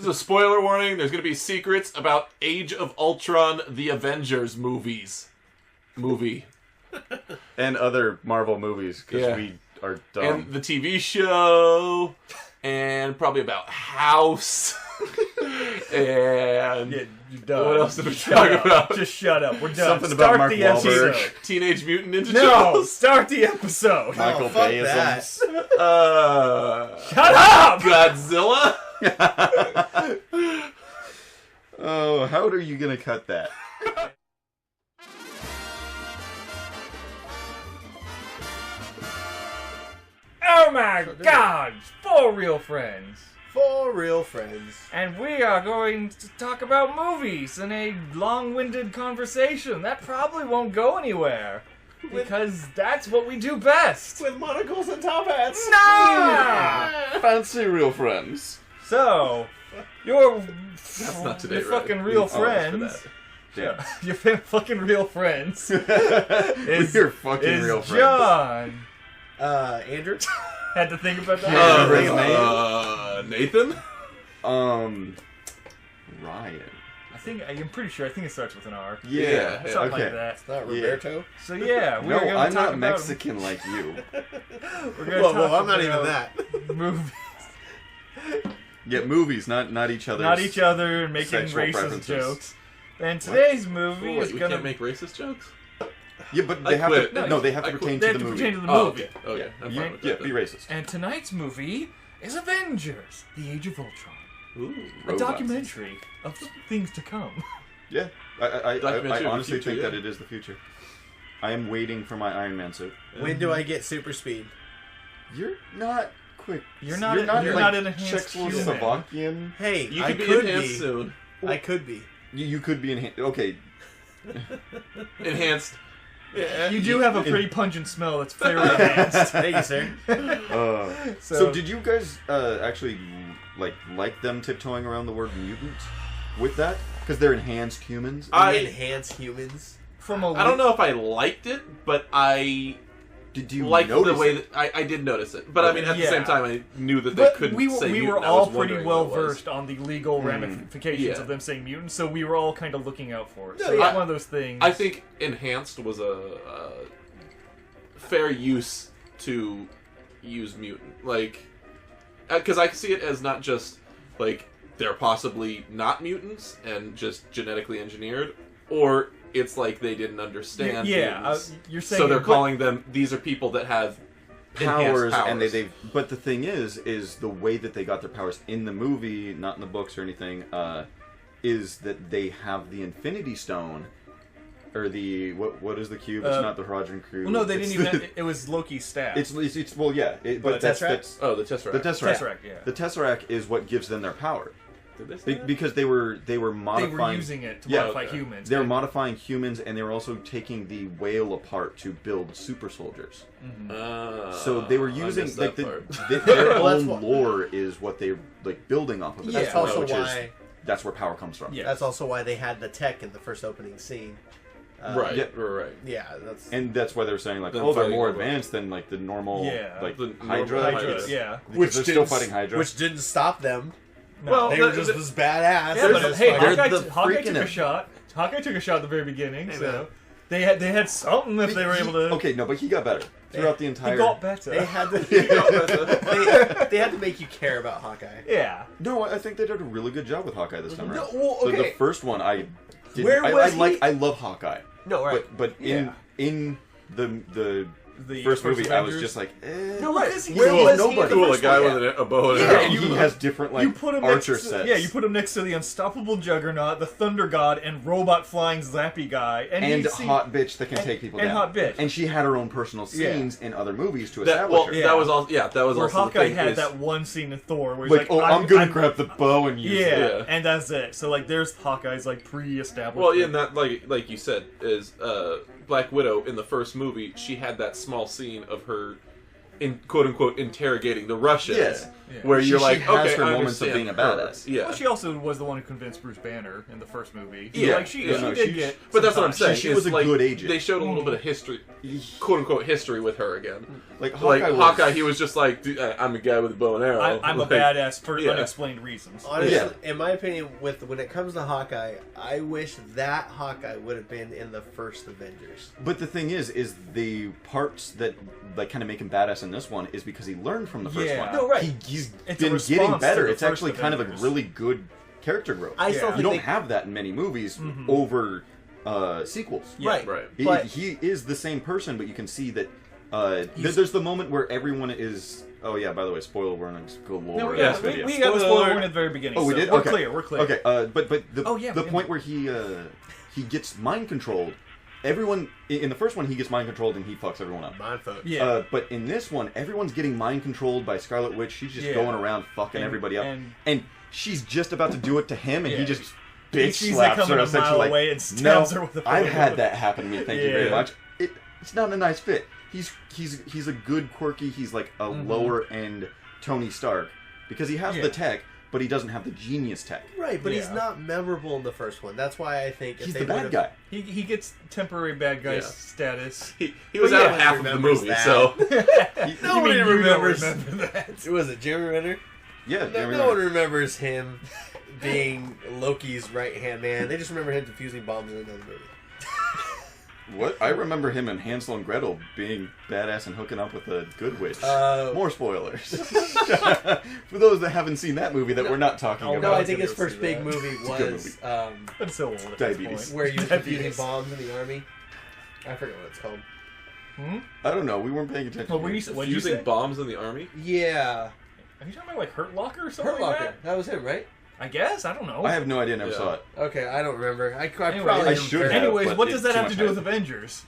This is a spoiler warning. There's going to be secrets about Age of Ultron, the Avengers movie. And other Marvel movies, because we are dumb. And the TV show, and probably about House. And Yeah, you're done. what else did we talk about? Just shut up. We're done. Something about Mark the Wahlberg. episode. Teenage Mutant Ninja No, Turtles. start the episode. Michael fuck Bayisms. Shut up! Godzilla. Oh, how are you going to cut that? Oh my God! 4 real friends. 4 real friends. And we are going to talk about movies in a long-winded conversation. That probably won't go anywhere. Because that's what we do best. With monocles and top hats. Nah! Fancy real friends. So, your That's not today, your right? fucking real We apologize for friends. Damn. Your fucking real friends. We're fucking real friends. John. Andrew? Had to think about that. Nathan? Ryan. I'm pretty sure. I think it starts with an R. Yeah. Something okay. like that. It's not Roberto? So yeah, we're No, gonna I'm talk not about Mexican like you. We're gonna Well, talk I'm not even about that. Movies, Yeah, movies, not each other. not each other, and making sexual racist preferences. jokes. And today's movie Wait, is we gonna can't make racist jokes? Yeah, but I they have quit. to. No, they have to I pertain they to have the to movie. pertain to the Oh, movie. okay. Okay. I'm Yeah, fine with yeah, that. be racist. And tonight's movie is Avengers: The Age of Ultron, Ooh. a Robots. documentary of things to come. Yeah, I Documentary of the honestly future, think yeah. that it is the future. I am waiting for my Iron Man suit. When do I get super speed? You're not quick. You're not like an enhanced human. Czechoslovakian. Hey, You I could be could enhanced be. soon. I could be. You could be enhanced. Okay. Enhanced. You do have a pretty pungent smell that's fairly enhanced. Thank you, sir. So did you guys actually like them tiptoeing around the word mutant with that? Because they're enhanced humans. Enhance humans. from a I don't know if I liked it, but I Did you liked the notice way it? that I did notice it. But I mean, at the Yeah. same time, I knew that they But couldn't we say were mutant. I all was pretty wondering well what it was. versed on the legal ramifications Yeah. of them saying mutant, so we were all kind of looking out for it. So Yeah. it's one of those things. I think enhanced was a fair use to use mutant, like, because I see it as not just like they're possibly not mutants and just genetically engineered, or it's like they didn't understand. mutants, you're saying so they're but- calling them. These are people that have powers, enhanced and they've. But the thing is the way that they got their powers in the movie, not in the books or anything, is that they have the Infinity Stone, or the what is the cube? It's not the Hadron cube. Well, no, they It's didn't even. the- it was Loki's staff. It's well, yeah, but Tesseract? that's Oh, the Tesseract. the Tesseract. Tesseract, yeah. The Tesseract is what gives them their power. Did they say that? Because they were they modifying. were using it to Yeah, modify okay. humans. They were and- modifying humans, and they were also taking the whale apart to build super soldiers. So they were I using missed like that part. their Well, that's own what- lore is what they're like building off of. It. Yeah. That's also which why. that's where power comes from. Yeah. That's also why they had the tech in the first opening scene. Right, yeah. right. Yeah, that's. And that's why they're saying like, Them oh, they're fighting more robots. advanced than like the normal, Yeah. like The Hydra. normal Hydra, Hydras. yeah. Which they're still fighting Hydra. which didn't stop them. No. Well, They the- were just the- this badass. Yeah, but Just hey, fucking- They're Hawkeye, the Hawkeye freaking took a em- shot. Hawkeye took a shot at the very beginning, Hey, so man. they had something if they were able to. Okay, no, but he got better throughout the He entire. got better. they had to. they had to make you care about Hawkeye. Yeah. No, I think they did a really good job with Hawkeye this time No, around. well, So the okay. first one, I didn't. Where I was like. he? I love Hawkeye. No, right. But Yeah. in the The first movie, I was Avengers. just like, eh. No, right. because he- Where Cool, was nobody. he in the Cool, a first guy one? with a bow and Yeah, arrow. And he has different like you put him archer next to, sets. Yeah, you put him next to the unstoppable Juggernaut, the Thunder God, and robot flying Zappy guy, and and you see- hot bitch that can take people and down. hot bitch. And she had her own personal Yeah. scenes in other movies to That, establish well, her. Yeah. that was all. Yeah, that was where also Hawkeye the thing. had is- that one scene in Thor where he's Like, like, oh, I'm gonna grab the bow and use Yeah, it. Yeah. and that's it. So like, there's Hawkeye's like pre-established. Well, yeah, and that like you said is Black Widow in the first movie. She had that small scene of her, in quote unquote, interrogating the Russians. Yeah. where you're she like, has okay, her I moments of understand being a her. badass. Yeah. Well, she also was the one who convinced Bruce Banner in the first movie. So, Yeah. like she Yeah, no, did she- get. But that's some what I'm time. saying. She is, was a like, good agent. They showed a little bit of history, quote unquote history with her again. Like Like Hawkeye, Hawkeye, he was just like, "Dude, I'm a guy with a bow and arrow. I'm a Like, badass for yeah. unexplained reasons. Honestly, Yeah. in my opinion, when it comes to Hawkeye, I wish that Hawkeye would have been in the first Avengers. But the thing is the parts that like kind of make him badass in this one is because he learned from the first Yeah. one. No, right. He's It's a been response getting to better. the It's first actually kind of a Avengers. really good character growth. I Yeah. still You think don't they, have that in many movies Mhm. over sequels. right, Right. But He is the same person, but you can see that there's the moment where everyone is. Oh yeah, by the way, spoiler warnings galore. No, in yeah, this video. we got the spoiler warning at the very beginning. Oh, we so did? We're Okay. clear. We're clear. Okay, but the Oh, yeah, the we- point where he gets mind controlled. Everyone in the first one he gets mind controlled and he fucks everyone up. mind fuck. Yeah. But in this one, everyone's getting mind controlled by Scarlet Witch. She's just Yeah. going around fucking And- everybody up, and- and she's just about to do it to him, and he Yeah. just He bitch sees it slaps coming her. a Essentially, mile like, away and stabs no, her with a I've pole. had that happen to me. Thank you very Yeah. much. It's not a nice fit. He's a good quirky. He's like a lower end Tony Stark because he has Yeah. the tech, but he doesn't have the genius tech. Right, but he's Yeah. not memorable in the first one. That's why I think if He's they the bad would've- guy. He gets temporary bad guy Yeah. status. He was Well, out yeah, half of the remembers movie, that. so Nobody You mean you don't remembers. remember that? Was it Jeremy Renner? Yeah, No, Jeremy no one Renner. remembers him being Loki's right hand man. They just remember him defusing bombs in another movie. What? I remember him and Hansel and Gretel being badass and hooking up with a good witch. More spoilers. For those that haven't seen that movie that we're not talking Oh, about. No, I was think gonna his go first see big that. movie a good was But it's so old at Diabetes. this point. where he was Diabetes. defusing bombs in the army. I forget what it's called. I don't know. We weren't paying attention. Well, what did you using say? bombs in the army. Yeah, Are you talking about like Hurt Locker or something Hurt like Locker. that? That was him, right? I guess. I don't know. I have no idea. Never Yeah. saw it. Okay, I don't remember. I Anyway, probably I am should very- have. Anyways, but what it's does that too have to much do with hype. Avengers?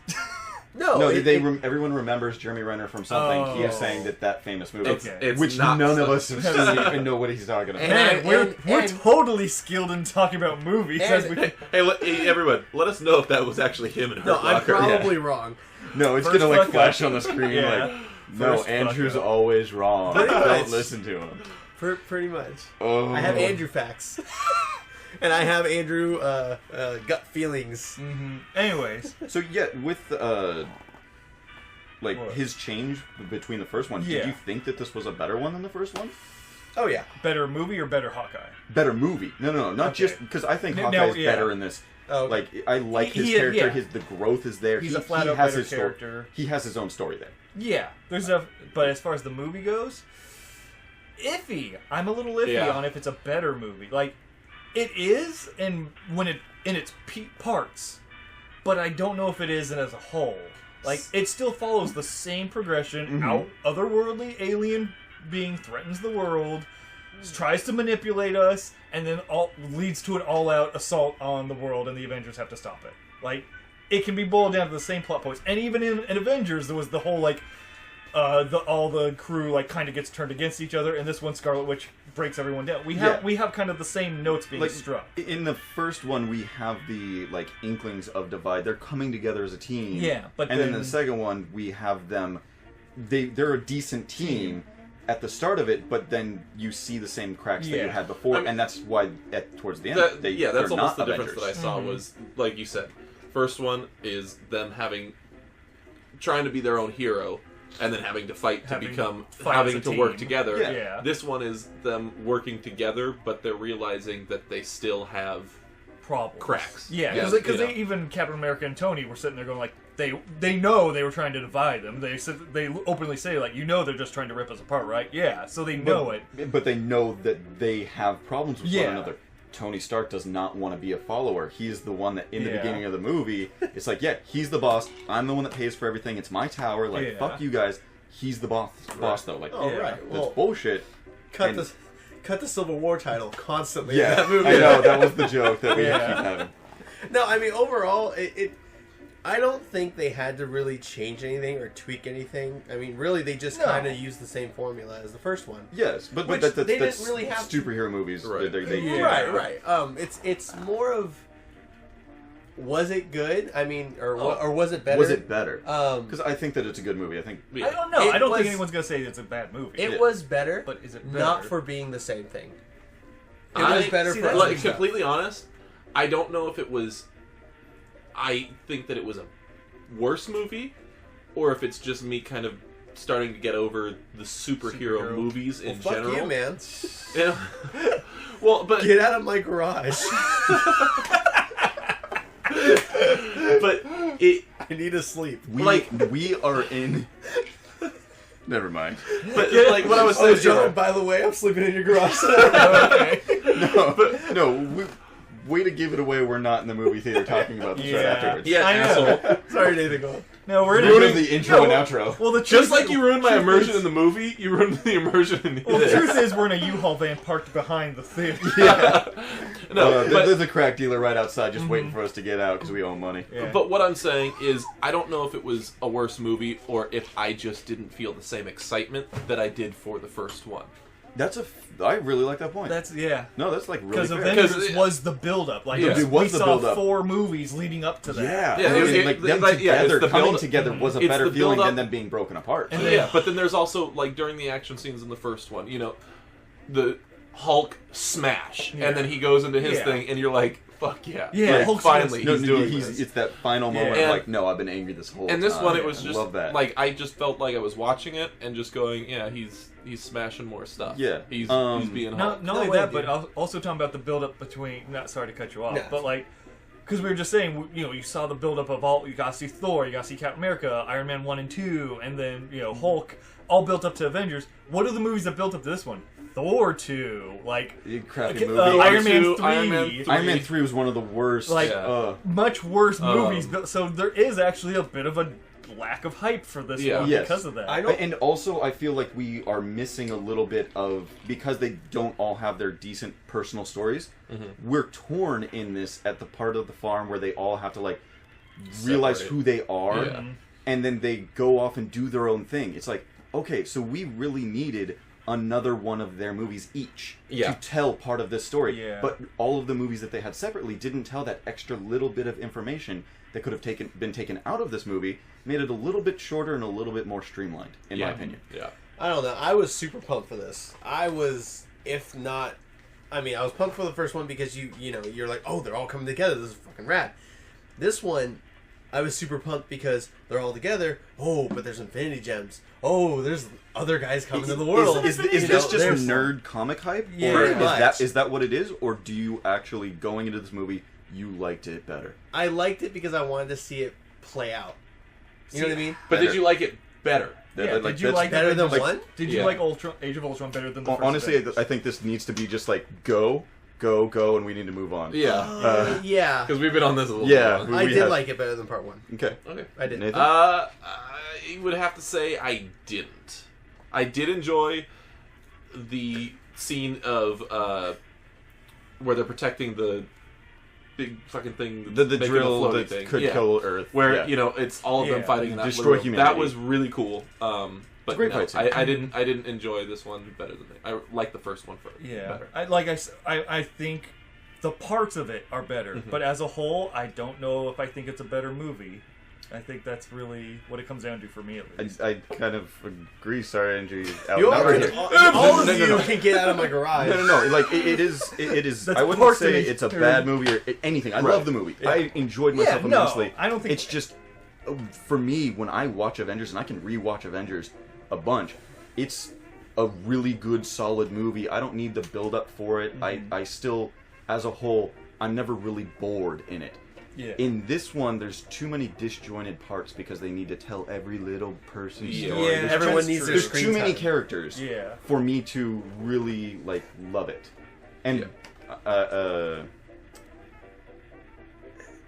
No, No, it- everyone remembers Jeremy Renner from something. He was Oh. saying that famous movie, Okay. It's which not none of such- us have seen and know what he's talking about. And Man, we're and- totally skilled in talking about movies. and- as we, Hey, everyone, let us know if that was actually him in Hurt No, I'm Locker. probably wrong. No, it's First gonna like fuck flash up. on the screen Yeah. like, no, First fuck Andrew's up. always wrong. Pretty Don't much. listen to him. Pretty much. Oh, I have Andrew facts. And I have Andrew gut feelings. Anyways, So yeah, with like What? his change between the first one, Yeah. did you think that this was a better one than the first one? Oh yeah. better movie or better Hawkeye? Better movie? No, not Okay. just because I think No, Hawkeye is yeah. better in this. Oh, Like I like his He- character. yeah. The growth is there. He's he, a flat he out has better his story. character. He has his own story there. Yeah, but as far as the movie goes, iffy. I'm a little iffy Yeah. on if it's a better movie. Like, it is, and when it in its parts, but I don't know if it is as a whole. Like, it still follows the same progression. Otherworldly alien being threatens the world, tries to manipulate us, and then leads to an all-out assault on the world, and the Avengers have to stop it. Like, it can be boiled down to the same plot points. And even in Avengers, there was the whole, like, all the crew, like, kind of gets turned against each other, and this one, Scarlet Witch breaks everyone down. We have kind of the same notes being Like struck. in the first one, we have the like inklings of divide. They're coming together as a team. Yeah, but and then then- the second one, we have them. They're a decent team at the start of it, but then you see the same cracks that you Yeah. had before, I mean- and that's why towards the end, That's they're almost not the Avengers. difference that I saw was, like you said, first one is them trying to be their own hero, and then having to fight to Having become, to fight having as a to work team. together. Yeah. This one is them working together, but they're realizing that they still have Problems. cracks. Yeah, Yeah, because you know. even Captain America and Tony were sitting there going like, they know they were trying to divide them. They openly say like, they're just trying to rip us apart, right? Yeah, so they know it. But they know that they have problems with Yeah. one another. Tony Stark does not want to be a follower. He's the one that, in the Yeah. beginning of the movie, it's like, yeah, he's the boss. I'm the one that pays for everything. It's my tower. Like, Yeah. fuck you guys. He's the boss though. Like, Oh Yeah. right. that's Well, bullshit. cut and- the Civil War title constantly. in Yeah, that movie. I know. That was the joke that we Yeah. keep having. No, I mean overall, I don't think they had to really change anything or tweak anything. I mean, really, they just No. kind of used the same formula as the first one. Yes, but Which that's they didn't that's really have to- superhero movies. Right. They Yeah. Right. It's more of Was it good? I mean, or Oh. or was it better? Was it better? Um, Because I think that it's a good movie. I think Yeah. I don't know. It I don't was- think anyone's gonna say it's a bad movie. it Yeah. was better, But is it not better? for being the same thing. It I- was better see, for that's other Like, stuff. completely honest, I don't know if it was. I think that it was a worse movie, or if it's just me kind of starting to get over the superhero movies in Well, fuck general. you, man. Yeah. Well, but Get out of my garage. but it I need to sleep. we are in. Never mind. but like what I was Oh, saying. John, by the way, I'm sleeping in your garage. No, way to give it away. We're not in the movie theater talking about this right Yeah. afterwards. Yeah, I know. asshole. Sorry, Nathan. Go on. No, we're Ruining the intro and outro. Well, the Just truth like is- you ruined my truth immersion is- in the movie, you ruined the immersion in Well, the this. truth is, we're in a U-Haul van parked behind the theater. No, but, There's a crack dealer right outside just waiting for us to get out because we owe money. Yeah. but what I'm saying is, I don't know if it was a worse movie or if I just didn't feel the same excitement that I did for the first one. I really like that point. That's yeah. No, that's like really Because fair. Avengers Because- was the build-up. Like Yeah. It was we the saw build-up. 4 movies leading up to that. Yeah, Yeah, I mean, it- like them like, yeah, together, it's the coming build- together was a it's better the feeling build-up- than them being broken apart. And Yeah, but then there's also, like, during the action scenes in the first one, you know, the Hulk smash, Yeah. and then he goes into his Yeah. thing, and you're like, fuck yeah. Yeah, Like, Hulk's finally, No, he's doing he's, this. it's that final moment Yeah. of like, no, I've been angry this whole time. And this one, it was I just, love that. like, I just felt like I was watching it and just going, yeah, he's smashing more stuff. Yeah. He's being Hulk. Not only way, that, dude. but also talking about the build-up between. Not sorry to cut you off, No. but like, because we were just saying, you know, you saw the build-up of all. You got to see Thor, you got to see Captain America, Iron Man 1 and 2, and then Hulk, all built up to Avengers. What are the movies that built up to this one? Thor 2, like You crappy Okay, movie. Iron Man 2, 3. Iron Man 3. Iron Man 3 was one of the worst. Like, Yeah. much worse movies. So there is actually a bit of a lack of hype for this Yeah. one Yes. because of that. I don't. And also, I feel like we are missing a little bit of, because they don't all have their decent personal stories, we're torn in this at the part of the farm where they all have to, like, realize Separate. who they are, Yeah. and then they go off and do their own thing. It's like, okay, so we really needed another one of their movies each Yeah. to tell part of this story. Yeah. But all of the movies that they had separately didn't tell that extra little bit of information that could have been taken out of this movie, made it a little bit shorter and a little bit more streamlined, in my opinion. Yeah. I don't know. I was super pumped for this. I was, if not, I mean, I was pumped for the first one because you're like, oh, they're all coming together. This is fucking rad. This one, I was super pumped because they're all together. Oh, but there's Infinity Gems. Oh, there's other guys coming to the world. Is You this know, just there's- nerd comic hype? Yeah. Or Pretty much. is that what it is? Or do you actually, going into this movie, you liked it better? I liked it because I wanted to see it play out. You know what I mean? But Better. did you like it better? Yeah, did you that's- like Better than Avengers- one? Did you Yeah. like Ultron, Age of Ultron better than the first Honestly, Avengers? I think this needs to be just like, go, and we need to move on. Yeah. Yeah. Because we've been on this a little Yeah. bit. I we did have- like it better than part one. Okay. Okay. I did. Nathan? I would have to say I didn't. I did enjoy the scene of where they're protecting the big fucking thing, the making drill floaty that thing. could Yeah. kill Earth. Where yeah. it's all of them Yeah. fighting in that Destroy little- humanity. That was really cool. But great no, fight scene. I didn't enjoy this one better than I like the first one Yeah, better. I think the parts of it are better, but as a whole, I don't know if I think it's a better movie. I think that's really what it comes down to for me, at least. I kind of agree. Sorry, Andrew. Out You not all, right here. all of No, you no, no. can get out of my garage. No. Like it is. It is. That's I wouldn't parts say of it. it's a bad movie or anything. I Right. love the movie. I enjoyed myself Yeah, no, immensely. I don't think- it's just for me when I watch Avengers, and I can rewatch Avengers a bunch. It's a really good, solid movie. I don't need the build up for it. I still, as a whole, I'm never really bored in it. Yeah. In this one, there's too many disjointed parts because they need to tell every little person's Yeah. story. Yeah, There's Everyone that's needs true. their there's screen too many time. characters Yeah. for me to really like love it. And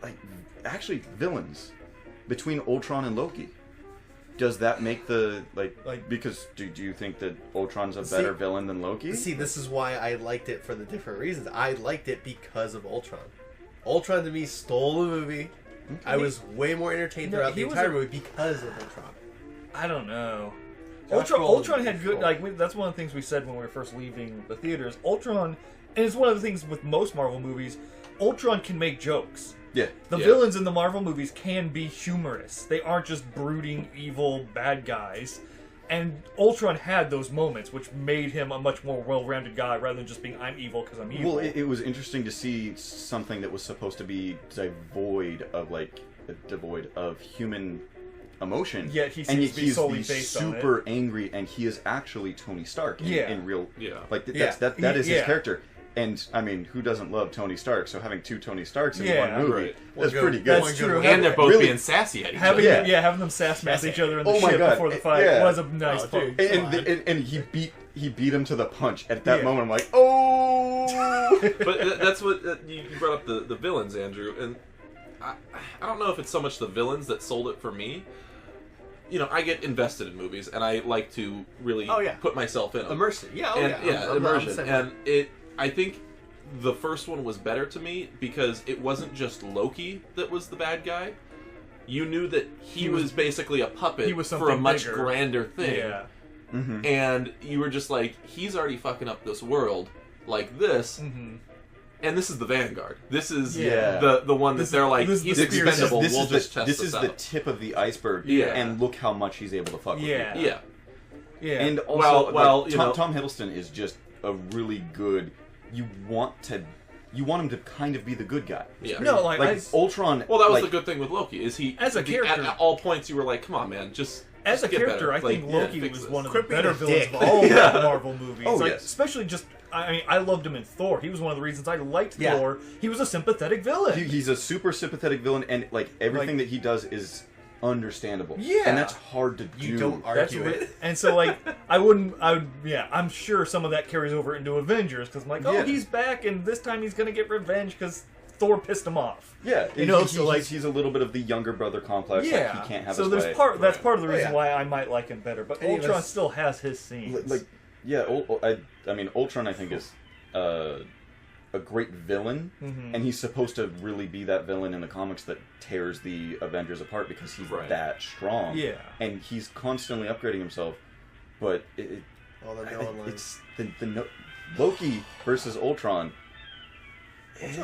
like actually villains between Ultron and Loki. Does that make the Like- because do you think that Ultron's a See- better villain than Loki? See, this is why I liked it for the different reasons. I liked it because of Ultron. Ultron to me stole the movie. I was way more entertained No, throughout he the was entire a- movie because of Ultron. I don't know. Josh Ultron Brolin had was good, cool. that's one of the things we said when we were first leaving the theaters. Ultron, and it's one of the things with most Marvel movies, Ultron can make jokes. Yeah. The villains in the Marvel movies can be humorous. They aren't just brooding, evil, bad guys. And Ultron had those moments, which made him a much more well-rounded guy, rather than just being, I'm evil because I'm evil. Well, it was interesting to see something that was supposed to be devoid of human emotion. Yet he and seems to be solely he's based on it. super angry, and he is actually Tony Stark in real. Yeah. Like that is his character. And I mean, who doesn't love Tony Stark? So having two Tony Starks in one movie, right. that's pretty good. That's true. And they're both Really- being sassy at each Having other. having them sass mass each other in the Oh my ship God. before the fight Yeah. was a nice part. And he beat him to the punch. At that moment, I'm like, oh. But that's what you brought up the villains, Andrew, and I don't know if it's so much the villains that sold it for me. You know, I get invested in movies, and I like to really put myself in them. Immersion. Yeah, immersion. And I think the first one was better to me because it wasn't just Loki that was the bad guy. You knew that he was basically a puppet for a much bigger. grander thing. Yeah. Mm-hmm. And you were just like, he's already fucking up this world like this. Mm-hmm. And this is the Vanguard. This is Yeah. the one that they're like, he's expendable. We'll just test this is out. the tip of the iceberg. Yeah. And look how much he's able to fuck with people. Yeah. Yeah. And also, well, you know- Tom Hiddleston is just a really good. You want him to kind of be the good guy. Yeah. No, like Ultron. Well, that was like, the good thing with Loki. Is he As a character- at all points you were like, come on, man, just as a get character, better. I think Loki fix was this. one of the Quit being better a villains dick. of all the Marvel movies. Oh, like, yes. especially just, I mean, I loved him in Thor. He was one of the reasons I liked Yeah. Thor. He was a sympathetic villain. He's a super sympathetic villain, and like everything Like- that he does is understandable. Yeah. And that's hard to do. You don't That's argue it. And so, like, I'm sure some of that carries over into Avengers, because I'm like, oh, Yeah. he's back, and this time he's going to get revenge because Thor pissed him off. Yeah, You know, he's, so, like- he's a little bit of the younger brother complex. Yeah. Like he can't have so his there's way. that's Right. part of the reason yeah. why I might like him better. But Any of Ultron us- still has his scenes. Like, yeah, I mean, Ultron, I think, is a great villain, and he's supposed to really be that villain in the comics that tears the Avengers apart because he's Right. that strong. Yeah. And he's constantly upgrading himself, but Although no one it's Loki versus Ultron. It's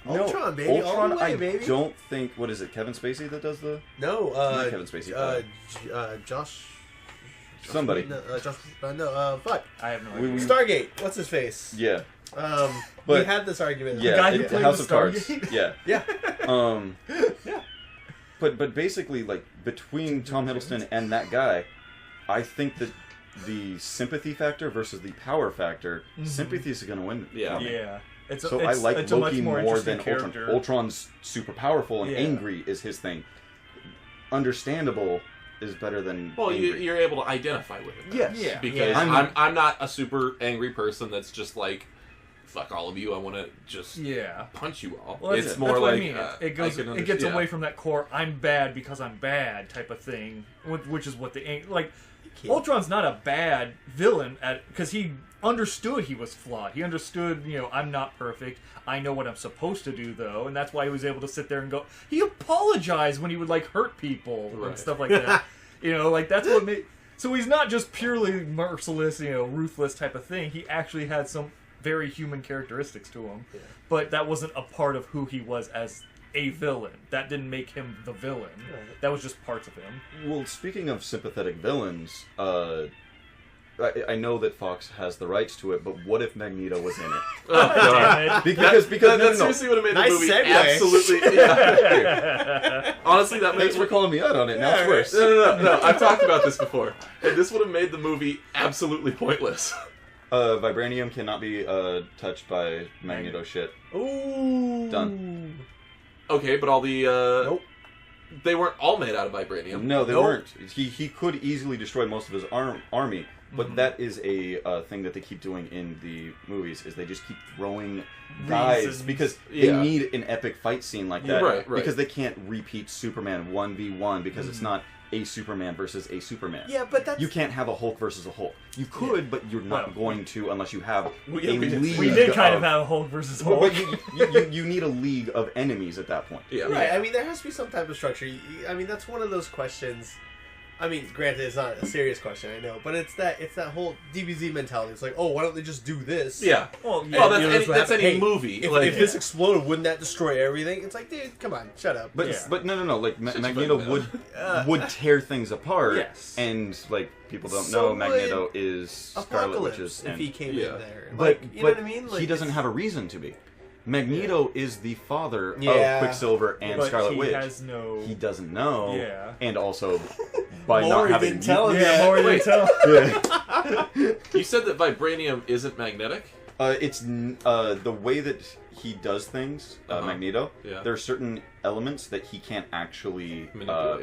Ultron, no, baby, all Ultron, the way, I baby. don't think. What is it? Kevin Spacey that does the No, Not Kevin Spacey. Josh. somebody. Fuck. I have no We- idea. Stargate. What's his face? Yeah, We But- had this argument. yeah. guy who played House the of Cards. Stargate? Yeah. Yeah. Yeah. But basically, like between Tom Hiddleston and that guy, I think that the sympathy factor versus the power factor, sympathy is going to win. Yeah. for me. Yeah. It's So it's, I like it's a much Loki more more interesting than character. Ultron. Ultron's super powerful and Yeah. angry is his thing. Understandable is better than Well, angry. you're able to identify with it. then. Yes. Yeah. Because Yeah. I'm not a super angry person that's just like, fuck all of you. I want to just Yeah. punch you all. Well, It's more that's what like I mean. It I goes. can It gets yeah. away from that core "I'm bad because I'm bad" type of thing, which is what like. Ultron's not a bad villain because he understood he was flawed. He understood, I'm not perfect. I know what I'm supposed to do though, and that's why he was able to sit there and go. He apologized when he would like hurt people and Right. stuff like that. That's what made. So he's not just purely merciless, ruthless type of thing. He actually had some very human characteristics to him, but that wasn't a part of who he was as a villain. That didn't make him the villain. That was just parts of him. Well, speaking of sympathetic villains, I know that Fox has the rights to it, but what if Magneto was in it? Oh, God. Damn it. Because That no. seriously would have made Nice the movie segue. absolutely. Yeah. Honestly, that Thanks makes for calling me out on it. Now it's worse. No. I've talked about this before, and this would have made the movie absolutely pointless. Vibranium cannot be touched by Magneto shit. Ooh. Done. Okay, but all the Nope. they weren't all made out of vibranium. No, they Nope. weren't. He could easily destroy most of his army, but that is a thing that they keep doing in the movies. Is they just keep throwing guys Reasons. because Yeah. they need an epic fight scene like that. Right. Because they can't repeat Superman 1v1 because it's not a Superman versus a Superman. Yeah, but that's You can't have a Hulk versus a Hulk. You could, but you're not Well, going to unless you have we a did. league. We did kind of of have Hulk versus Well, Hulk. but you need a league of enemies at that point. Yeah. right. I mean, there has to be some type of structure. I mean, that's one of those questions. I mean, granted, it's not a serious question, I know, but it's that whole DBZ mentality. It's like, oh, why don't they just do this? Yeah. Well, yeah. Well, that's what any happened. Hey, movie. If this exploded, wouldn't that destroy everything? It's like, dude, come on, shut up. But Yeah. but no. Like Such a Magneto big would tear things apart. Yes. And like people don't So know, Magneto is Scarlet Apocalypse, Witch's. if he came Yeah. in there. But Like, you know what I mean? Like, he doesn't have a reason to be. Magneto is the father Yeah. of Quicksilver and but Scarlet he Witch. has no. He doesn't know. Yeah. And also, by More not he having didn't tell him. Yeah, more than Wait. tell. Yeah. You said that vibranium isn't magnetic? The way that he does things, Uh-huh. Magneto. Yeah. There are certain elements that he can't actually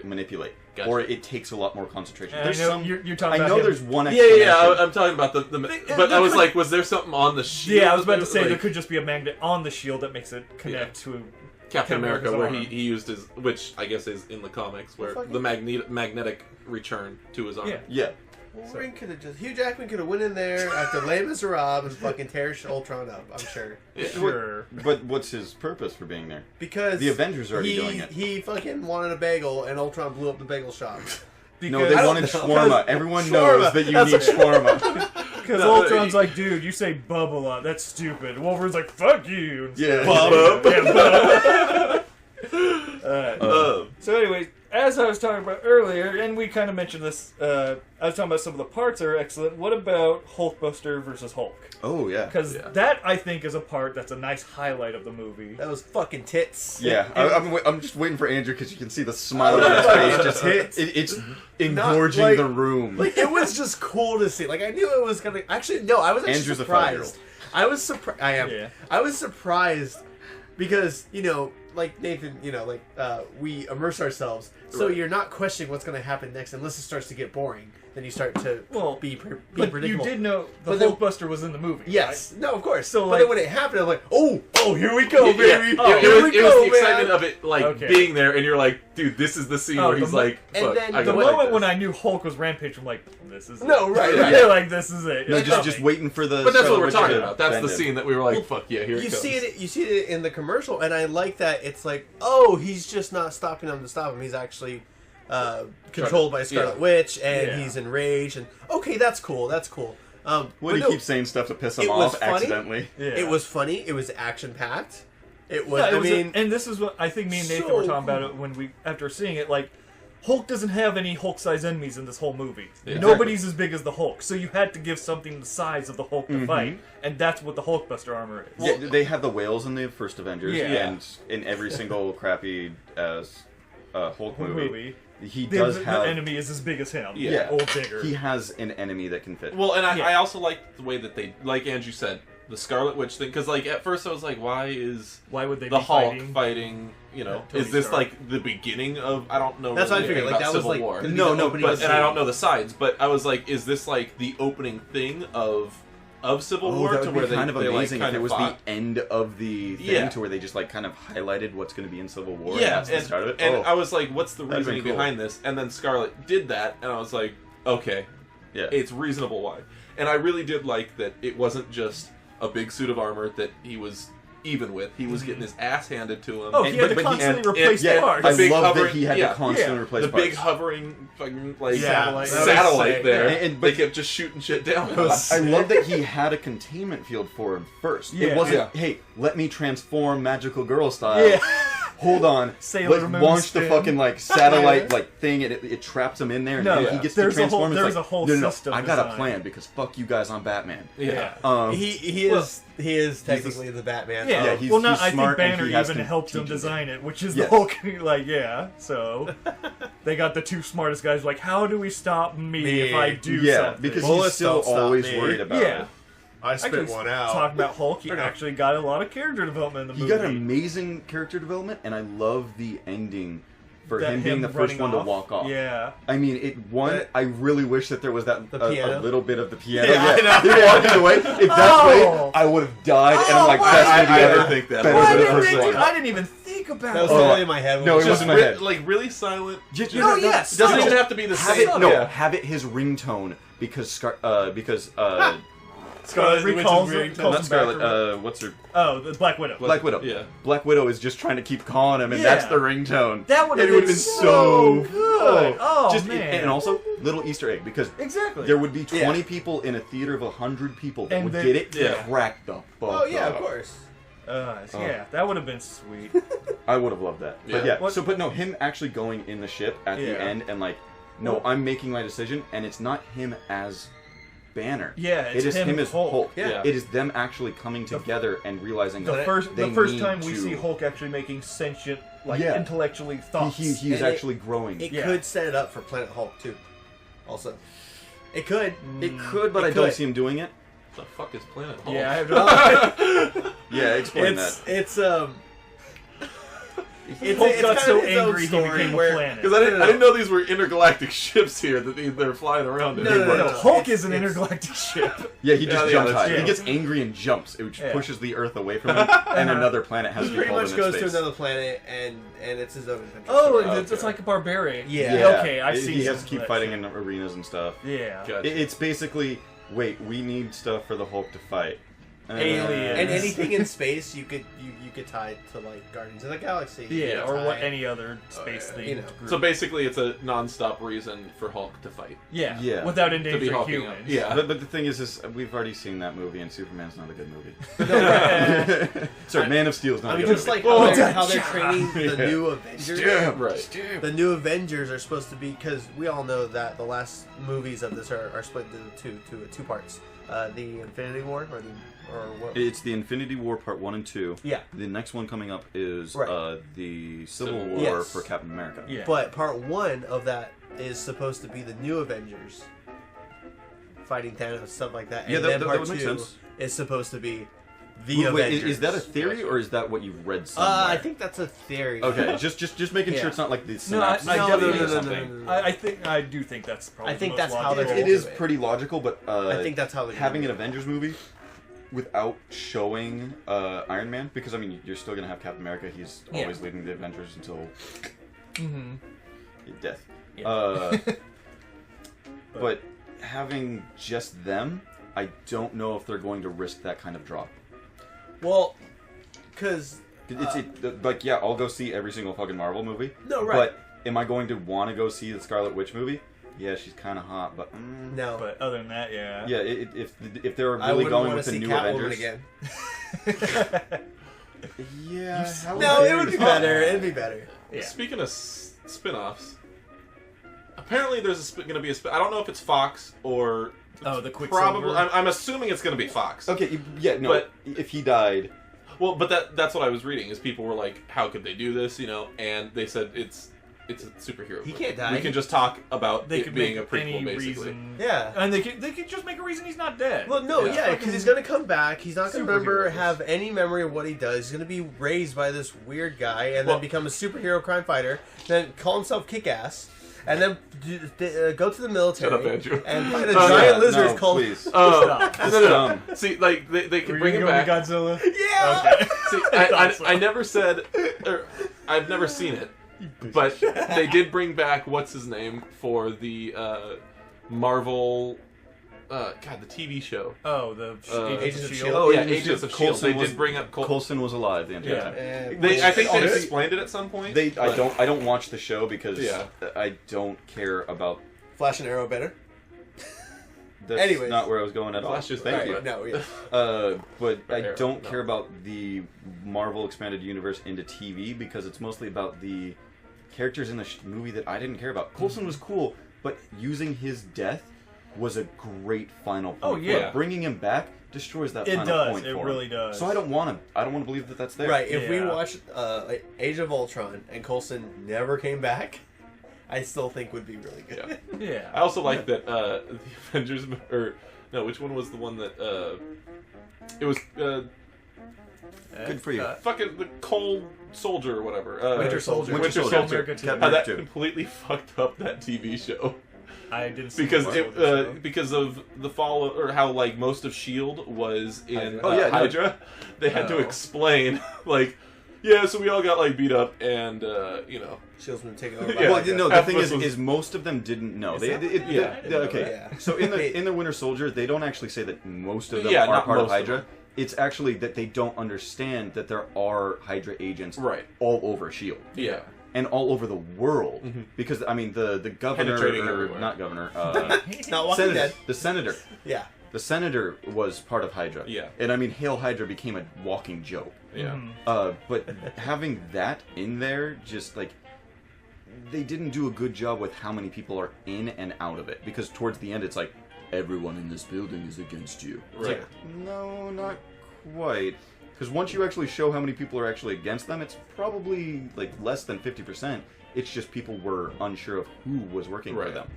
manipulate, Gotcha. or it takes a lot more concentration. And There's I know some. you're talking I about know him. there's one. Yeah, Explanation. I'm talking about the but I was like, was there something on the shield? Yeah, I was about to say like there could just be a magnet on the shield that makes it connect to. Captain America, America's where arm. he used his, which I guess is in the comics, where Fucking- the magnetic return to his arm. Yeah. Yeah. Wolverine could have just Hugh Jackman could have went in there after Les Miserables and fucking tear Ultron up. I'm sure Yeah. Sure. But what's his purpose for being there? because The Avengers are already doing it. He fucking wanted a bagel and Ultron blew up the bagel shop. No, they Because- wanted shawarma. Everyone Shawarma. knows that you That's need shawarma. Because No, Ultron's like, dude, you say bub a lot. That's stupid. Wolverine's like, fuck you. And Yeah. stuff. Bub. Yeah, bub. Alright. So anyways, as I was talking about earlier, and we kind of mentioned this, I was talking about some of the parts are excellent. What about Hulkbuster versus Hulk? Oh yeah. Because Yeah. that, I think, is a part that's a nice highlight of the movie. That was fucking tits. Yeah, I'm just waiting for Andrew because you can see the smile on his face. Just it's engorging like- the room. Like it was just cool to see. Like I knew it was gonna. Actually, no, I was actually Andrew's a surprised. 5-year-old. I was surprised. I am. Yeah. I was surprised because like Nathan, we immerse ourselves, so Right. you're not questioning what's going to happen next unless it starts to get boring. Then you start to be But predictable. you did know the But then- Hulkbuster was in the movie. Yes. No, of course. So, but like- then when it happened, I'm like, oh, here we go, Yeah, baby. Oh, it here was, we it was go, the excitement man. of it, like Okay. being there, and you're like, dude, this is the scene Oh, where the he's mo- like, and fuck, then I The gotta moment like when this. I knew Hulk was Rampage, I'm like, this is No, it. right, right. Yeah, like this is it. No, It's just coming. waiting for the. But that's what Scarlet we're Witch talking to about. That's bend the him. scene that we were like, fuck yeah, here it You comes. see it. You see it in the commercial, and I like that. It's like, oh, he's just not stopping him to stop him. He's actually controlled by Scarlet Yeah. Witch, and Yeah. he's enraged. And okay, that's cool. That's cool. When but he no, keeps saying stuff to piss him it was off funny. accidentally. Yeah. it was funny. It was action packed. It was. Yeah, it I was mean, and this is what I think me and Nathan so were talking about it when we after seeing it. Like, Hulk doesn't have any Hulk-sized enemies in this whole movie. Yeah. Nobody's as big as the Hulk, so you had to give something the size of the Hulk Mm-hmm. to fight, and that's what the Hulkbuster armor is. Yeah, they have the whales in the first Avengers, Yeah. and in every single crappy Hulk movie, he The, does the have. enemy is as big as him. Yeah. or bigger. He has an enemy that can fit. Well, and Yeah. I also like the way that they, like Andrew said, the Scarlet Witch thing, because like at first I was like, why is Why would they the be Hulk fighting? fighting? You know, Tony is this Stark. like the beginning of? I don't know. that's what I really figured. anything Like about that was Civil like War. gonna be No, the no, opening But and I scene. don't know the sides, but I was like, is this like the opening thing of Civil War that to would where be kind of they amazing like, if kind it of was fought? the end of the thing, Yeah. to where they just like kind of highlighted what's going to be in Civil War. Yeah, and that's the start of it. and Oh, I was like, what's the That'd be reasoning cool. behind this? And then Scarlet did that, and I was like, okay, yeah. it's reasonable why. And I really did like that it wasn't just a big suit of armor that he was even with. He was getting his ass handed to him. Oh, And- he had but- to but he- constantly and- replace yeah, parts. I The big love that hovering- he had yeah, to constantly yeah. replace the parts. big hovering fucking like Satellite. satellite there. And- they kept just shooting shit down. I love that he had a containment field for him first. Yeah. It wasn't, Yeah. hey, let me transform magical girl style. Yeah. Hold on. Sailor Let's Moon launch the spin. fucking like satellite Yeah. like thing, and it traps him in there, and No, then yeah. he gets There's to a whole- transform. It's there's like, a whole no, system I got a design. plan because fuck you guys, I'm Batman. Yeah. He Well- is technically the Batman. Yeah, Yeah, he's- well, not he's I think smart and Banner he has even helped him teaching. design it, which is Yes. the whole like, yeah. So they got the two smartest guys. Like, how do we stop me if I do Yeah, something? because Bullets he's still don't stop always me. worried about yeah, it. I I can talk about Hulk. He Or no. actually got a lot of character development in the He movie. got amazing character development, and I love the ending for That him being the first running one to off. walk off. Yeah, I mean, But- I really wish that there was that The a piano? little bit of the piano. Yeah, I know. Him walking away. If that's Oh! right, I would have died. And I'm like, why? best movie I ever. didn't think that. Better Why than the didn't first they one. do- I didn't even think about That was that. totally in my head. No, it Just wasn't my head. like really silent. Just, No, yes. It doesn't no. even have to be the Have same. it, no, Yeah. have it his ringtone because Scarlet Witch is recalls wearing calls Not him Scarlet. back. What's her? Oh, the Black Widow. Black Widow. Yeah. Black Widow is just trying to keep calling him, and Yeah. that's the ringtone. That would have It been, would've so good. Oh, just, man. And also, little Easter egg, because Exactly. there would be 20 people in a theater of 100 people that And would they- get it Yeah. cracked the fuck Oh yeah, up. of course. Yeah, that would have been sweet. I would have loved that. But Yeah. yeah, What- but no, him actually going in the ship at Yeah. the end and like, no, I'm making my decision, and it's not him as Banner. Yeah, it's it is him as Hulk. Yeah. It is them actually coming together and realizing The that first they time we need see to- Hulk actually making sentient, like Yeah. intellectually thoughts. He's And actually growing. It Yeah. could set it up for Planet Hulk too. Also, it could. It could, but It I don't could. see him doing it. The fuck is Planet Hulk? Yeah, I have no Yeah, explain It's that. it's Hulk got kind so of its own angry he story became a where- planet. Because I didn't know these were intergalactic ships here that they're flying around in. No, no, no, no. Hulk It's- is an it's- intergalactic ship. Yeah, he just Yeah, jumps that's high. true. He gets angry and jumps, which Yeah. pushes the Earth away from him, and another planet has He to be pretty pulled much in goes its to space. another planet and it's his own adventure. Oh, story. it's like a barbarian. Yeah. Okay, I've seen He some has to of keep that fighting shit. in arenas and stuff. Yeah. Gotcha. It's basically, wait, we need stuff for the Hulk to fight. Aliens. And anything in space you could tie to like Guardians of the Galaxy. Yeah, You could or what tie- any other space thing. you know. group. So basically, it's a non-stop reason for Hulk to fight. yeah, Yeah. without To be endangering hulking up. humans. Yeah. But the thing is we've already seen that movie, and Superman's not a good movie. Yeah. Sorry, Man of Steel's not I a mean, good just movie. like Oh, how they're training the Yeah. new Avengers. Right. The new Avengers are supposed to be, because we all know that the last movies of this are split into two parts. The Infinity War, or what? It's the Infinity War Part 1 and 2. Yeah. The next one coming up is Right. the Civil Civil War War. Yes. for Captain America. Yeah. But part 1 of that is supposed to be the new Avengers fighting Thanos, stuff like that. And Yeah, then that part would make 2 sense. is supposed to be the Wait, Avengers. is that a theory, or is that what you've read somewhere? I think that's a theory. Okay, just making Yeah. sure it's not like the No, I synopsis. definitely or think something. I do think that's probably. I think the most that's how they're logical. It is of it. pretty logical, but I think that's how they're having an gonna do it. Avengers movie without showing Iron Man, because I mean you're still gonna have Captain America. He's Yeah. always leading the Avengers until Mm-hmm. death. Yeah. But having just them, I don't know if they're going to risk that kind of drop. Well, because Like, yeah, I'll go see every single fucking Marvel movie. No, right. But am I going to want to go see the Scarlet Witch movie? Yeah, she's kind of hot, but no, But other than that, yeah. yeah, if they're I really wouldn't going want with to the see new Catwoman Avengers, again. yeah, how No, it dare would be you. better. It'd be better. Yeah. Speaking of spin-offs, apparently there's going to be a I don't know if it's Fox or Oh, the Quicksilver. probably. I'm assuming it's going to to be Fox. Okay, yeah, no, But- if he died, Well, but that's what I was reading. Is people were like, "How could they do this?" You know, and they said it's a superhero. He movie. can't die. We can just talk about They it could being make a prequel, any basically. reason. Yeah. And they could just make a reason he's not dead. Well, no, Yeah. yeah, because he's gonna come back. He's not gonna remember, Superheroes. have any memory of what he does. He's gonna be raised by this weird guy, and Well- then become a superhero crime fighter. Then call himself Kick-Ass, and then go to the military Shut up, Andrew. and fight a Oh, giant yeah, lizard no, called. please. Oh, Stop. no. See, like they Were can you bring him gonna back. go with Godzilla? Yeah. Okay. See, thought so. I never said, or I've never seen it, but they did bring back what's his name for the Marvel, God, the TV show. Oh, the Agents of S.H.I.E.L.D. S.H.I.E.L.D. Oh yeah, Agents Agents of of Shield. They was- did bring up Coulson was alive the entire Yeah. time. I think they honestly- explained it at some point. I but- don't watch the show because Yeah. I don't care about. Flash and Arrow better. That's Anyways. not where I was going at all. Flash is Thank right, you. but- No, yeah. But I Arrow, don't no. care about the Marvel expanded universe into TV because it's mostly about the characters in the movie that I didn't care about. Coulson was cool, but using his death was a great final point. Oh, yeah. But bringing him back destroys that It final does. point It for him. really does. So I don't want to believe that that's there. Right. If we Yeah. watched Age of Ultron and Coulson never came back, I still think would be really good. Yeah. Yeah. I also like that the Avengers, or no, which one was the one that it was Good for you. fucking the Cold Soldier or whatever. Winter Soldier. Winter Winter Soldier. Soldier. Captain How that America too. completely fucked up that TV show I didn't see because the it show. because of the fall of, or how like most of Shield was in Oh, yeah, no. Hydra. They had to Oh. explain like. Yeah, so we all got like beat up, and Shield's been taken over. Yeah. Well, no, the Half thing of us was- is most of them didn't know. Is They, that- Yeah. okay. Yeah. So in the Winter Soldier, they don't actually say that most of them Yeah, are not part of most of Hydra. them. It's actually that they don't understand that there are Hydra agents Right. all over Shield. Yeah. And all over the world, because I mean the governor, Penetrating or everywhere. not governor, Not Walking senator, Dead. the senator. Yeah. The senator was part of Hydra. Yeah. And I mean, Hail Hydra became a walking joke. Yeah. But having that in there, just like, they didn't do a good job with how many people are in and out of it. Because towards the end, it's like, everyone in this building is against you. It's Right. like, no, not quite. Because once you actually show how many people are actually against them, it's probably like less than 50%. It's just people were unsure of who was working for Right. them.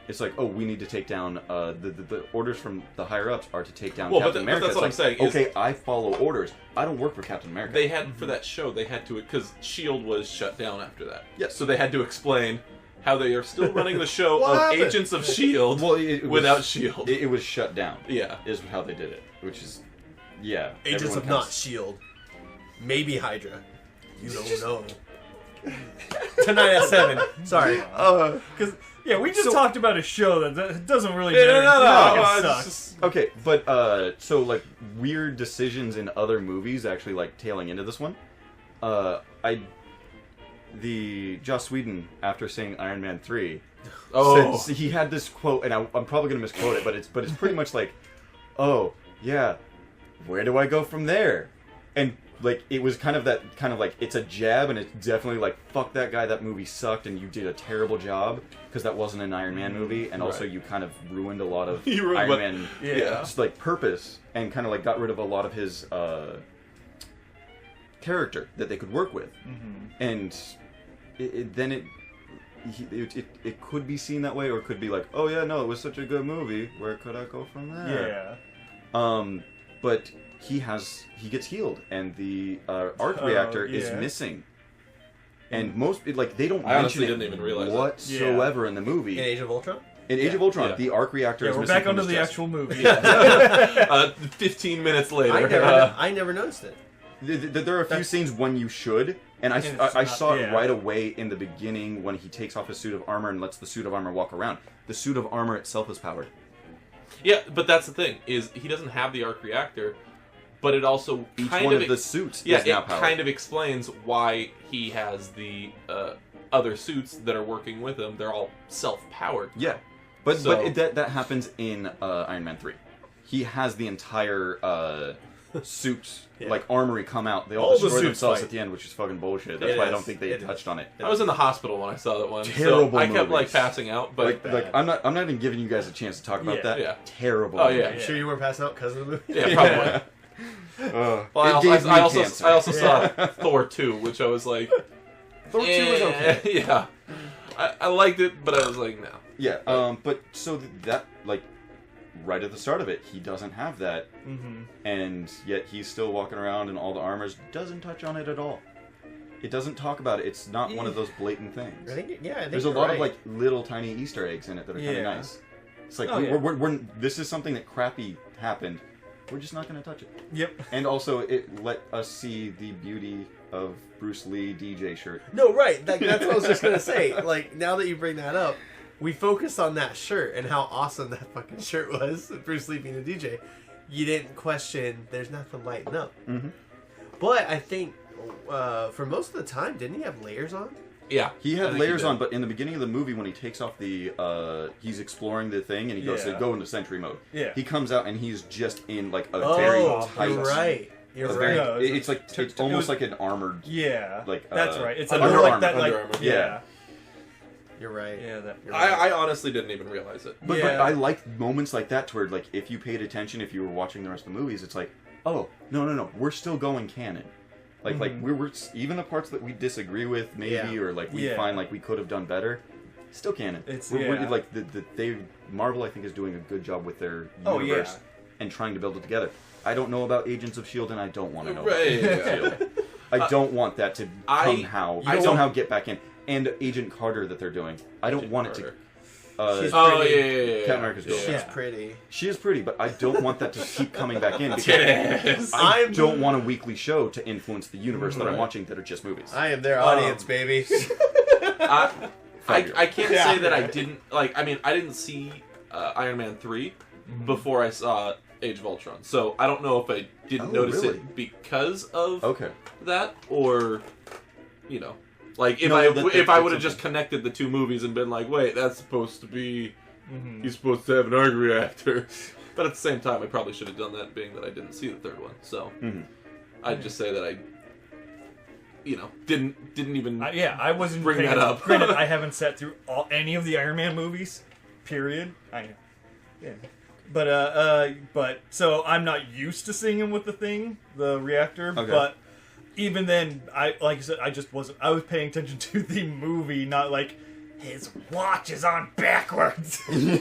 It's like, oh, we need to take down the orders from the higher ups are to take down Well, but Captain but America. that's what I'm It's saying, like, is- okay, I follow orders. I don't work for Captain America. They had for that show. They had to because Shield was shut down after that. Yes. So they had to explain how they are still running the show What of happened? Agents of Shield Well, it was- without Shield. It was shut down. Yeah. Is how they did it, which is, yeah. Agents everyone of not kinda- Shield. Maybe Hydra. You don't know. Tonight at 7. Sorry. Because we just So- talked about a show that doesn't really Yeah, matter. no, It it's sucks. just- Okay, but so like weird decisions in other movies actually like tailing into this one. Joss Whedon, after saying Iron Man 3, Oh. said, he had this quote, and I'm probably gonna misquote it, but it's pretty much like, oh yeah, where do I go from there? And like it was kind of like it's a jab, and it's definitely like, fuck that guy, that movie sucked, and you did a terrible job because that wasn't an Iron Man movie, and also Right. you kind of ruined a lot of You ruined Iron what- Man yeah. just like purpose, and kind of like got rid of a lot of his character that they could work with, and it could be seen that way, or it could be like, oh yeah, no, it was such a good movie, where could I go from there? Yeah. But he gets healed, and the arc reactor is yeah. missing, and they don't I honestly mention it didn't even realize that. whatsoever in the movie. In Age of Ultron? In Age of Ultron, Yeah. the arc reactor Yeah, is we're missing back from onto his the chest. actual movie. 15 minutes later. I never noticed it. There are a few scenes when you should, and it's I not- saw it yeah. right away in the beginning when he takes off his suit of armor and lets the suit of armor walk around. The suit of armor itself is powered. Yeah, but that's the thing is he doesn't have the arc reactor, but it also Each kind one of of the suits yeah, is now it powered. kind of explains why he has the other suits that are working with him. They're all self-powered. Yeah, but So- that happens in Iron Man 3. He has the entire suit, Yeah. like armory, come out. They all, All the destroy suits themselves fight. at the end, which is fucking bullshit. That's It why I is. don't think they It is. touched on it. I was in the hospital when I saw that one. Terrible so I kept like movies. passing out, but Like I'm not even giving you guys a chance to talk about Yeah. that. Yeah. Terrible. Oh, yeah. movie. You sure you weren't passing out because of the movie? yeah, probably. Well, Well, it gave me I cancer. also saw Thor 2, which I was like, Thor 2 was okay. Yeah, I liked it, but I was like, no. Yeah, but so that, like, right at the start of it, he doesn't have that, and yet he's still walking around in all the armors, doesn't touch on it at all. It doesn't talk about it. It's not one of those blatant things. I think There's a you're lot right. of, like, little tiny Easter eggs in it that are kind Yeah. of nice. It's like, Oh, yeah. this is something that crappy happened. We're just not going to touch it. Yep. And also, it let us see the beauty of Bruce Lee DJ shirt. No, right. That's what I was just gonna say. Like, now that you bring that up, we focused on that shirt and how awesome that fucking shirt was. Bruce Lee being a DJ. You didn't question. There's nothing lighting up. Mhm. But I think for most of the time, didn't he have layers on? Yeah, He I had think layers did. on, but in the beginning of the movie, when he takes off the, he's exploring the thing, and he goes to Yeah. go into sentry mode. Yeah. He comes out, and he's just in, like, a Oh, very tight... you're right. You're a right. very- No, it's like, it it's was- almost like an armored... Yeah. Like, that's right. It's Under under like Armour. that, like Under Armour. yeah. You're right. Yeah. That. You're right. I honestly didn't even realize it. But Yeah. I like moments like that, to where, like, if you paid attention, if you were watching the rest of the movies, it's like, oh, no, we're still going canon. Like, we're even the parts that we disagree with, maybe, Yeah. or, like, we Yeah. find, like, we could have done better, still canon. We're Yeah. like, Marvel, I think, is doing a good job with their Oh, universe yeah. and trying to build it together. I don't know about Agents of S.H.I.E.L.D., and I don't want to know about Right. Agents of S.H.I.E.L.D. I don't want that to I somehow don't- somehow get back in. And Agent Carter that they're doing. I don't Agent want it Carter. She's Oh pretty. yeah. Captain America's girl. She's Yeah. pretty. She is pretty, but I don't want that to keep coming back in because Yes. I don't want a weekly show to influence the universe that I'm Right. watching that are just movies. I am their audience, baby. I can't Yeah. say that I didn't like. I mean, I didn't see Iron Man 3 before I saw Age of Ultron, so I don't know if I didn't notice really? it because of Okay. that, or you know, like if No, I that's would have just something. connected the two movies and been like, wait, that's supposed to be Mhm. he's supposed to have an arc reactor, but at the same time, I probably should have done that, being that I didn't see the third one. So Mhm. I'd just say that I, you know, didn't even. I wasn't Bring paying that up. Granted, I haven't sat through any of the Iron Man movies. Period. I know. Yeah. But so I'm not used to seeing him with the reactor. Okay. But even then, like I said, I just wasn't. I was paying attention to the movie, not like his watch is on backwards. You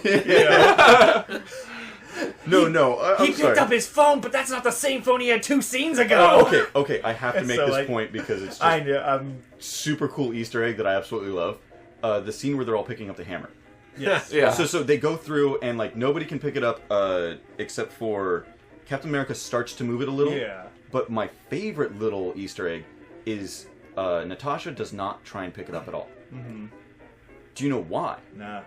know? No. I'm He picked sorry. up his phone, but that's not the same phone he had 2 scenes ago. Okay. I have to make So, this like, point because it's just I know. super cool Easter egg that I absolutely love. The scene where they're all picking up the hammer. Yes. Yeah. So they go through and like nobody can pick it up except for Captain America starts to move it a little. Yeah. But my favorite little Easter egg is Natasha does not try and pick it up at all. Mm-hmm. Do you know why? Nah.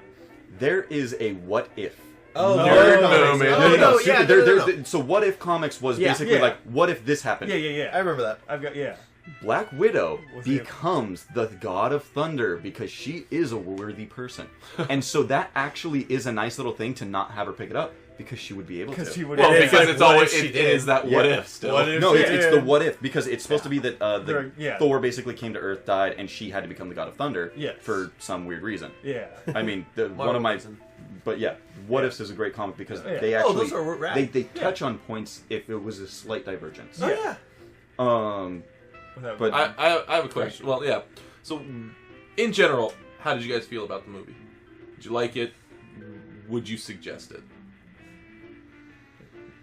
There is a what if. Oh, No, Nerd no, Comics. man. Oh, no, super- yeah, they're- So what if comics was Yeah. basically Yeah. like what if this happened? Yeah. I remember that. I've got Black Widow Was it- becomes the god of thunder because she is a worthy person. And so that actually is a nice little thing to not have her pick it up because she would be able to. because she would. Well, It is because like, it's what always if she it did? is that what Yeah. if still. What if- No, it's Yeah. the what if because it's supposed to be that Yeah. Thor basically came to Earth, died, and she had to become the god of thunder Yes. for some weird reason. Yeah. I mean, one of my, but yeah, What Yeah. Ifs is a great comic because Yeah. they Oh, actually those are rad. they touch on points if it was a slight divergence. Oh, yeah. Without- But- I have a question. Well, yeah. So, in general, how did you guys feel about the movie? Did you like it? Would you suggest it?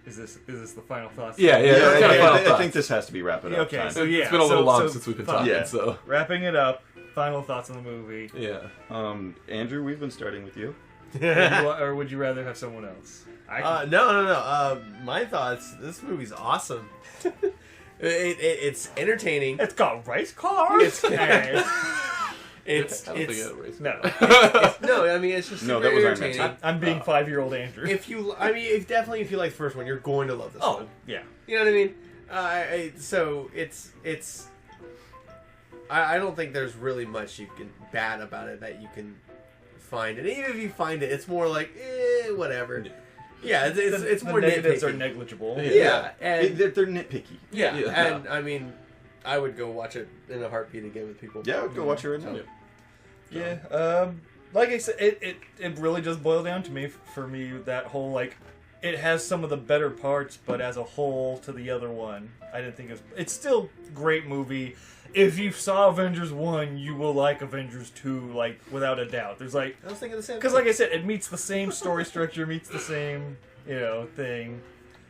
is this the final thoughts? Yeah, Yeah, that's kind of final I think thoughts. this has to be wrapping up. Okay, time. so yeah, It's been a little long so since we've been fine. talking, Yeah. so Wrapping it up. Final thoughts on the movie. yeah. Andrew, we've been starting with you. Or would you rather have someone else? No. My thoughts. This movie's awesome. It's entertaining. It's got race cars. It's I don't think I had a race. No, no. I mean, it's just No, super that was Iron Man entertaining. I'm being 5-year-old Andrew. If you, I mean, if you like the first one, you're going to love this Oh one. yeah, You know what I mean? So it's. I don't think there's really much you can bad about it that you can find, and even if you find it, it's more like whatever. Yeah, it's the more negatives nitpicky. are negligible. Yeah, and They're nitpicky. yeah, Yeah. and I mean, I would go watch it in a heartbeat again with people. Yeah, go watch it right now. Yeah. Yeah, like I said, it really just boiled down to me for me that whole like, it has some of the better parts, but as a whole to the other one, I didn't think it's still great movie. If you saw Avengers 1, you will like Avengers 2, like without a doubt. There's like, I was thinking the same. because like I said, it meets the same story structure, meets the same thing.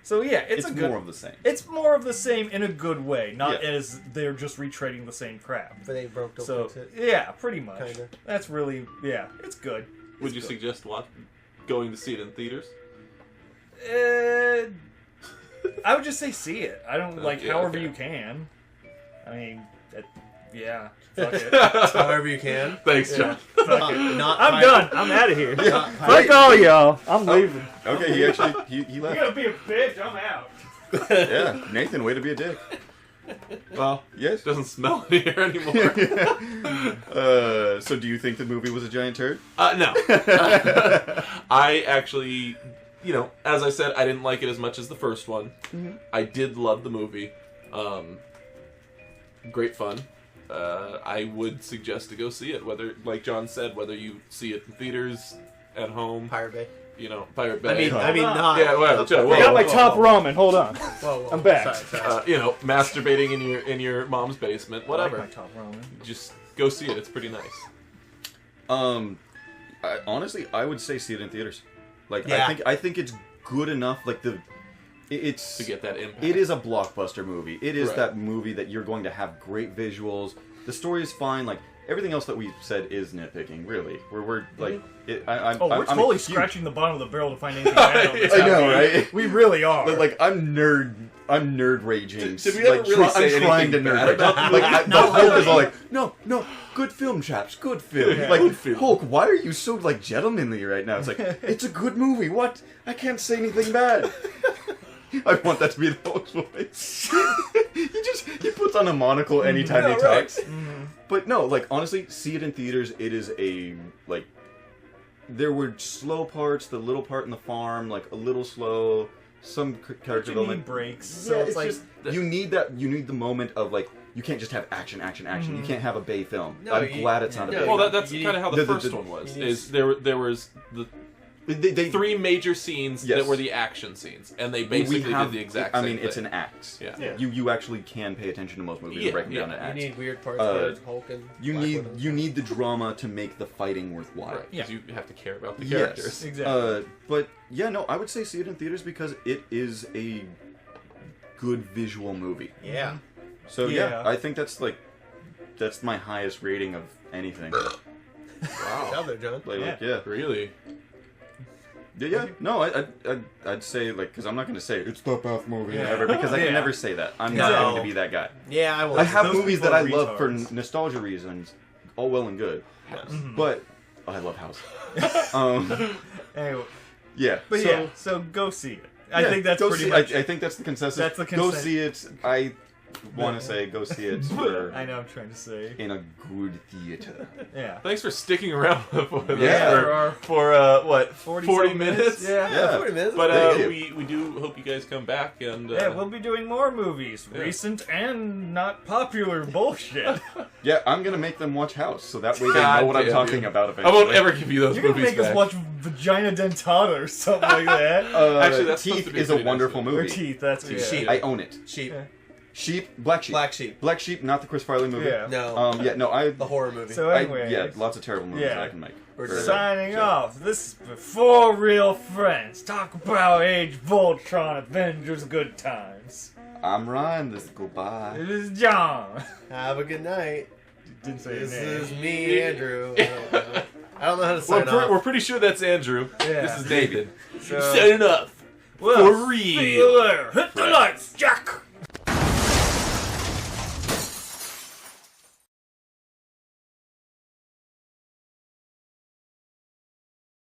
So yeah, it's a good. more of the same. It's more of the same in a good way, not Yeah. as they're just retreading the same crap. but they broke the So fix it. yeah, pretty much. Kinda. That's really it's good. Would you It's good. suggest going to see it in theaters? I would just say see it. I don't like Yeah, however okay. you can. I mean, yeah, fuck it. However you can. Thanks, John. Not, not I'm pirate- done. I'm out of here. Not Fuck pirate. all y'all. I'm leaving. Okay, he actually he You left. gotta be a bitch. I'm out. Yeah, Nathan, way to be a dick. Well, Yes. it doesn't smell in here anymore. So do you think the movie was a giant turd? No. I actually, as I said, I didn't like it as much as the first one. Mm-hmm. I did love the movie. Great fun. I would suggest to go see it. Whether, like John said, whether you see it in theaters, at home, Pirate Bay. Pirate Bay. I mean, Hold on. not. yeah, whatever. I got my top ramen. Hold on. Whoa, I'm back. Sorry. Masturbating in your mom's basement, whatever. I like my top ramen. Just go see it. It's pretty nice. Honestly, I would say see it in theaters. Like Yeah. I think it's good enough. Like it's To get that impact. It is a blockbuster movie. It is Right. that movie that you're going to have great visuals, the story is fine. Like everything else that we said is nitpicking. Really, we're like, we're I'm totally huge- scratching the bottom of the barrel to find anything bad on this I know, movie. right? We really are. But, like I'm nerd raging. Did we ever really say I'm trying to anything nerd bad rage. about Like No, the Hulk is all really. like, no, good film, chaps, good film. Yeah. Like Good film. Hulk, why are you so like gentlemanly right now? It's like it's a good movie. What? I can't say anything bad. I want that to be the Hulk's voice. he puts on a monocle anytime he Yeah, right. talks. But no, like honestly, see it in theaters. It is a like. There were slow parts, the little part in the farm, like a little slow. Some character you need development breaks. Yeah, So it's like just you need that. You need the moment of like you can't just have action. You can't have a Bay film. No, I'm you- glad it's not a yeah. Bay. Well, film. that's You- kind of how the the- first the- one was. you need- Is there was the They 3 major scenes Yes. that were the action scenes, and they basically did the exact same I mean, it's thing. an act. Yeah. Yeah. You actually can pay attention to most movies Yeah, and break them yeah. down in You acts. need weird parts Uh, where it's Hulk and You Black need Widow. you need the drama to make the fighting worthwhile. Right, because you have to care about the Yes. characters. Exactly. But yeah, no, I would say see it in theaters because it is a good visual movie. Yeah. So Yeah. I think that's my highest rating of anything. Good Wow, job there, John. Like, Yeah. yeah. really? Yeah. No, I'd say like because I'm not going to say it's the best movie Yeah. ever because I Yeah. can never say that. I'm not No. going to be that guy. Yeah, I will. I have Those movies people that I are love for retards. nostalgia reasons, all well and good, Mhm. but I love House. Anyway, Yeah, but so, yeah, so go see it. I yeah, think that's go pretty see, much. I think that's the consensus. That's the Go consen- see it. I want to say go see it I know I'm trying to say. in a good theater. Yeah. Thanks for sticking around for this Yeah. There are for what 40 40 minutes? Yeah. Yeah. 40 minutes. But Thank you. we do hope you guys come back and Yeah, we'll be doing more movies, Yeah. recent and not popular bullshit. Yeah, I'm gonna make them watch House, so that way they God know what I'm damn talking you. about I eventually. won't ever give you those You're gonna movies make us back. watch Vagina Dentata or something like that. Actually, that's supposed Teeth to be is a pretty nice, wonderful though. Or movie. teeth, that's Teeth. yeah. Sheep. I own it. Sheep. Yeah. Sheep, Black Sheep. Black Sheep. Black Sheep, not the Chris Farley movie. Yeah. No. Yeah, no, I. The horror movie. So I anyway, yeah, lots of terrible movies Yeah. that I can make. Or For- signing sure. off. This is Before Real Friends. Talk about Age of Ultron, Avengers, good times. I'm Ryan. This is goodbye. It is John. Have a good night. Didn't say This his name. is me, Andrew. I don't know how to sign off. We're pretty sure that's Andrew. Yeah. This is David. So- Signing off. Well, For real. see you later. Hit the like